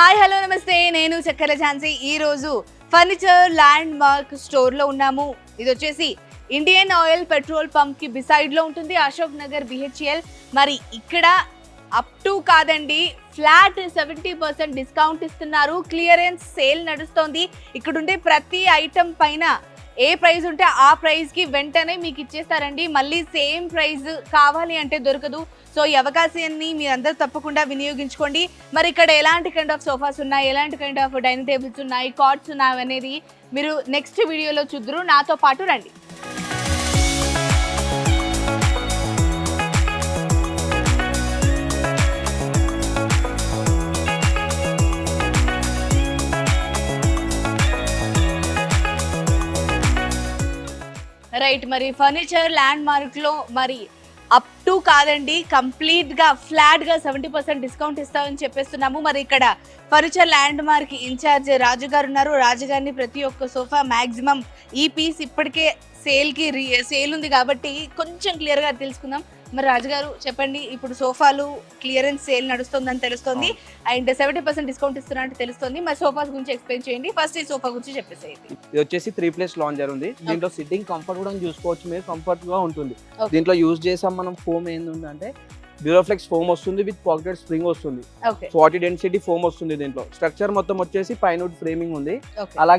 Hi hello నమస్తే, నేను చక్కెర ఝాన్సీ. ఈ రోజు ఫర్నిచర్ ల్యాండ్ మార్క్ స్టోర్ లో ఉన్నాము. ఇది వచ్చేసి ఇండియన్ ఆయిల్ పెట్రోల్ పంప్ కి బిసైడ్ లో ఉంటుంది, అశోక్ నగర్ BHL. మరి ఇక్కడ అప్ టు కాదండి, ఫ్లాట్ 70% డిస్కౌంట్ ఇస్తున్నారు. క్లియరెన్స్ సేల్ నడుస్తోంది. ఇక్కడ ఉండే ప్రతి ఐటమ్ పైన ఏ ప్రైస్ ఉంటే ఆ ప్రైస్ కి వెంటనే మీకు ఇచ్చేస్తారండి. మళ్ళీ సేమ్ ప్రైస్ కావాలి అంటే దొరకదు. సో ఈ అవకాశాన్ని మీరందరూ తప్పకుండా వినియోగించుకోండి. మరి ఇక్కడ ఎలాంటి కైండ్ ఆఫ్ సోఫాస్ ఉన్నాయి, ఎలాంటి కైండ్ ఆఫ్ డైనింగ్ టేబుల్స్ ఉన్నాయి, కాట్స్ ఉన్నాయి అనేది మీరు నెక్స్ట్ వీడియోలో చూద్దరు. నాతో పాటు రండి. రైట్, మరి ఫర్నిచర్ ల్యాండ్ మార్క్ లో మరి అప్ టు కాదండి, కంప్లీట్ గా ఫ్లాట్ గా 70% డిస్కౌంట్ ఇస్తామని చెప్పేస్తున్నాము. మరి ఇక్కడ ఫర్నిచర్ ల్యాండ్ మార్క్ ఇన్ఛార్జ్ రాజు గారు ఉన్నారు. రాజు గారిని ప్రతి ఒక్క సోఫా మాక్సిమం ఈ పీస్ ఇప్పటికే సేల్ ఉంది కాబట్టి కొంచెం క్లియర్ గా తెలుసుకుందాం. మరి రాజుగారు చెప్పండి, ఇప్పుడు సోఫాలు క్లియరెన్స్ సేల్ నడుస్తుందని తెలుస్తుంది అండ్ 70% డిస్కౌంట్ ఇస్తున్నట్టు తెలుస్తుంది. మరి సోఫాస్ గురించి ఎక్స్ప్లెయిన్ చేయండి. ఫస్ట్ ఈ సోఫా గురించి చెప్పేసేయండి. ఇది వచ్చేసి 3+ లాంజర్ ఉంది. దీంట్లో సిట్టింగ్ కంఫర్ట్ కూడా చూసుకోవచ్చు, మీరు కంఫర్ట్ గా ఉంటుంది. దీంట్లో యూజ్ చేసాం మనం ఫోమ్ ఏంటంటే డ్యూరోఫ్లెక్స్ ఫోమ్ వస్తుంది విత్ పాకెట్ స్ప్రింగ్ వస్తుంది. 40 డెన్సిటీ ఫోమ్ వస్తుంది. దీంట్లో స్ట్రక్చర్ మొత్తం వచ్చేసి పైన ఫ్రేమింగ్ ఉంది. అలాగే